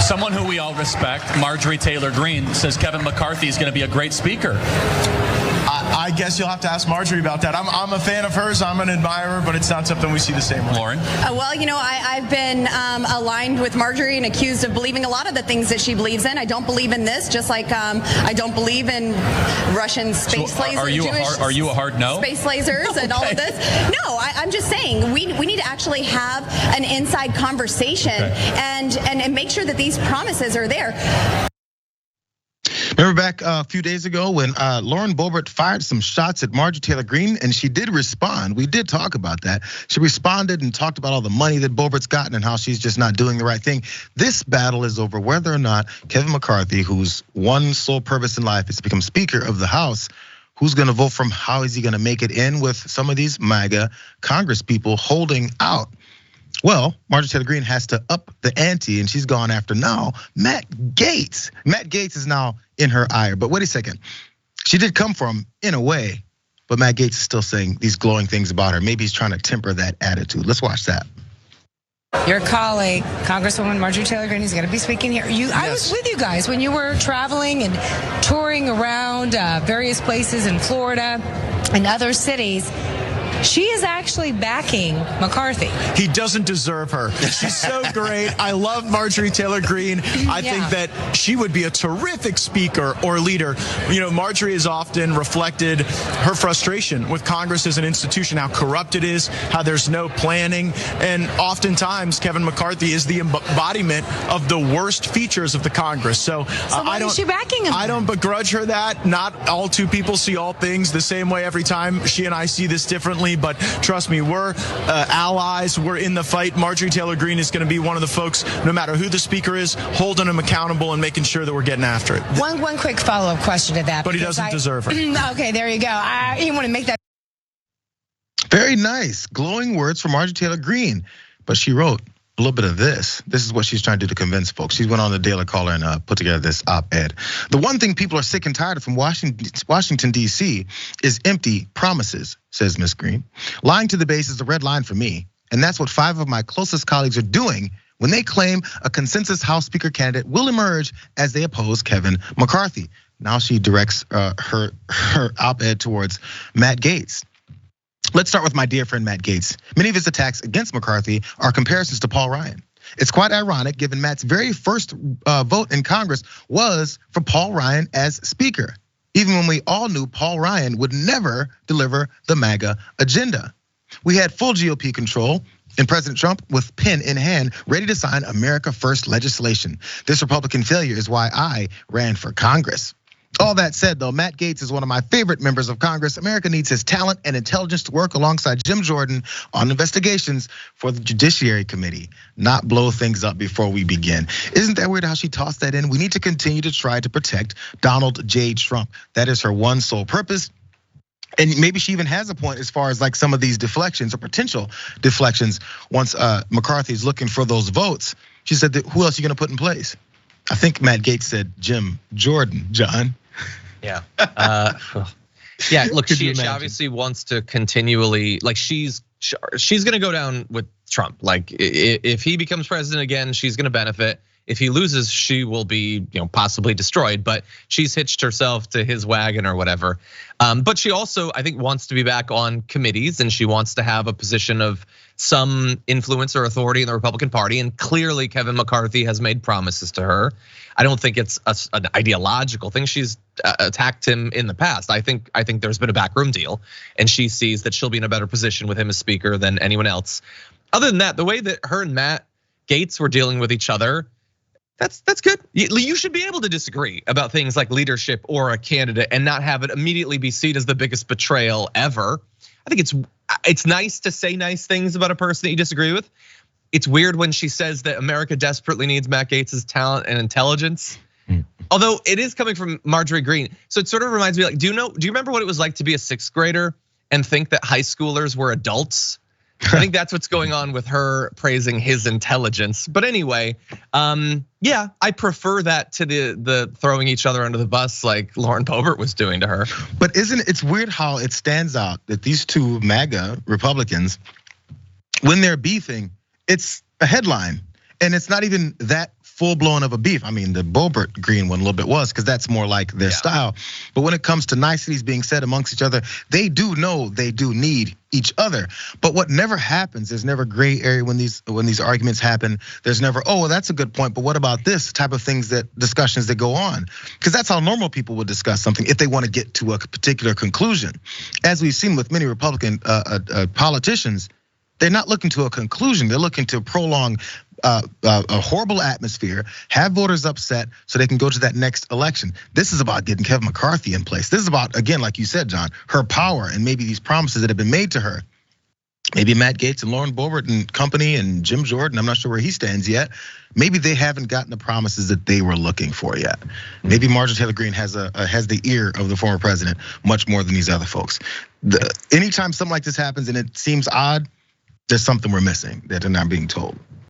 Someone who we all respect, Marjorie Taylor Greene, says Kevin McCarthy is going to be a great speaker. I guess you'll have to ask Marjorie about that. I'm a fan of hers. I'm an admirer, but it's not something we see the same way. Lauren? Well, I've been aligned with Marjorie and accused of believing a lot of the things that she believes in. I don't believe in this, just like I don't believe in Russian space lasers. Are you a hard no? Space lasers and all of this. No, I'm just saying we need to actually have an inside conversation and make sure that these promises are there. Remember back a few days ago when Lauren Boebert fired some shots at Marjorie Taylor Greene, and she did respond. We did talk about that. She responded and talked about all the money that Boebert's gotten and how she's just not doing the right thing. This battle is over whether or not Kevin McCarthy, whose one sole purpose in life is to become Speaker of the House, who's gonna vote for him, how is he gonna make it in with some of these MAGA Congress people holding out? Well, Marjorie Taylor Greene has to up the ante, and she's gone after now Matt Gaetz. Matt Gaetz is now in her ire, but wait a second. She did come for him in a way, but Matt Gaetz is still saying these glowing things about her. Maybe he's trying to temper that attitude. Let's watch that. Your colleague, Congresswoman Marjorie Taylor Greene, is going to be speaking here. I was with you guys when you were traveling and touring around various places in Florida and other cities. She is actually backing McCarthy. He doesn't deserve her. She's so great. I love Marjorie Taylor Greene. I think that she would be a terrific speaker or leader. Marjorie has often reflected her frustration with Congress as an institution, how corrupt it is, how there's no planning. And oftentimes, Kevin McCarthy is the embodiment of the worst features of the Congress. So why is she backing him? I don't begrudge her that. Not all two people see all things the same way every time. She and I see this differently. But trust me, we're allies. We're in the fight. Marjorie Taylor Greene is going to be one of the folks, no matter who the speaker is, holding him accountable and making sure that we're getting after it. One quick follow-up question to that. But he doesn't deserve her. Okay, there you go. You want to make that. Very nice, glowing words from Marjorie Taylor Greene. But she wrote a little bit of this. This is what she's trying to do to convince folks. She went on the Daily Caller and put together this op-ed. The one thing people are sick and tired of from Washington, D.C. is empty promises, says Ms. Greene. Lying to the base is the red line for me. And that's what 5 of my closest colleagues are doing when they claim a consensus House Speaker candidate will emerge as they oppose Kevin McCarthy. Now she directs her op-ed towards Matt Gaetz. Let's start with my dear friend Matt Gaetz. Many of his attacks against McCarthy are comparisons to Paul Ryan. It's quite ironic given Matt's very first vote in Congress was for Paul Ryan as Speaker, even when we all knew Paul Ryan would never deliver the MAGA agenda. We had full GOP control and President Trump with pen in hand, ready to sign America First legislation. This Republican failure is why I ran for Congress. All that said, though, Matt Gaetz is one of my favorite members of Congress. America needs his talent and intelligence to work alongside Jim Jordan on investigations for the Judiciary Committee, not blow things up before we begin. Isn't that weird how she tossed that in? We need to continue to try to protect Donald J. Trump. That is her one sole purpose. And maybe she even has a point as far as like some of these deflections or potential deflections. Once McCarthy's looking for those votes, she said that who else are you gonna put in place? I think Matt Gaetz said Jim Jordan, John. Yeah. Yeah, look, she obviously wants to continually, like she's gonna go down with Trump. Like if he becomes president again, she's gonna benefit. If he loses, she will be, possibly destroyed, but she's hitched herself to his wagon or whatever. But she also, I think, wants to be back on committees and she wants to have a position of some influence or authority in the Republican Party. And clearly Kevin McCarthy has made promises to her. I don't think it's an ideological thing. She's attacked him in the past. I think there's been a backroom deal and she sees that she'll be in a better position with him as Speaker than anyone else. Other than that, the way that her and Matt Gaetz were dealing with each other, that's good. You should be able to disagree about things like leadership or a candidate and not have it immediately be seen as the biggest betrayal ever. I think it's nice to say nice things about a person that you disagree with. It's weird when she says that America desperately needs Matt Gaetz's talent and intelligence. Although it is coming from Marjorie Greene. So it sort of reminds me, like, do you remember what it was like to be a 6th grader and think that high schoolers were adults? I think that's what's going on with her praising his intelligence. But anyway, yeah, I prefer that to the throwing each other under the bus like Lauren Boebert was doing to her. But it's weird how it stands out that these two MAGA Republicans, when they're beefing, it's a headline. And it's not even that full blown of a beef. I mean, the Boebert Greene one a little bit was, because that's more like their style. But when it comes to niceties being said amongst each other, they do know they do need each other. But what never happens, there's never gray area when these arguments happen. There's never, oh, well, that's a good point, but what about this type of discussions that go on? Because that's how normal people would discuss something if they want to get to a particular conclusion. As we've seen with many Republican politicians, they're not looking to a conclusion. They're looking to prolong a horrible atmosphere, have voters upset so they can go to that next election. This is about getting Kevin McCarthy in place. This is about, again, like you said, John, her power and maybe these promises that have been made to her. Maybe Matt Gaetz and Lauren Boebert and company and Jim Jordan, I'm not sure where he stands yet. Maybe they haven't gotten the promises that they were looking for yet. Maybe Marjorie Taylor Greene has the ear of the former president much more than these other folks. Anytime something like this happens and it seems odd, there's something we're missing that they're not being told.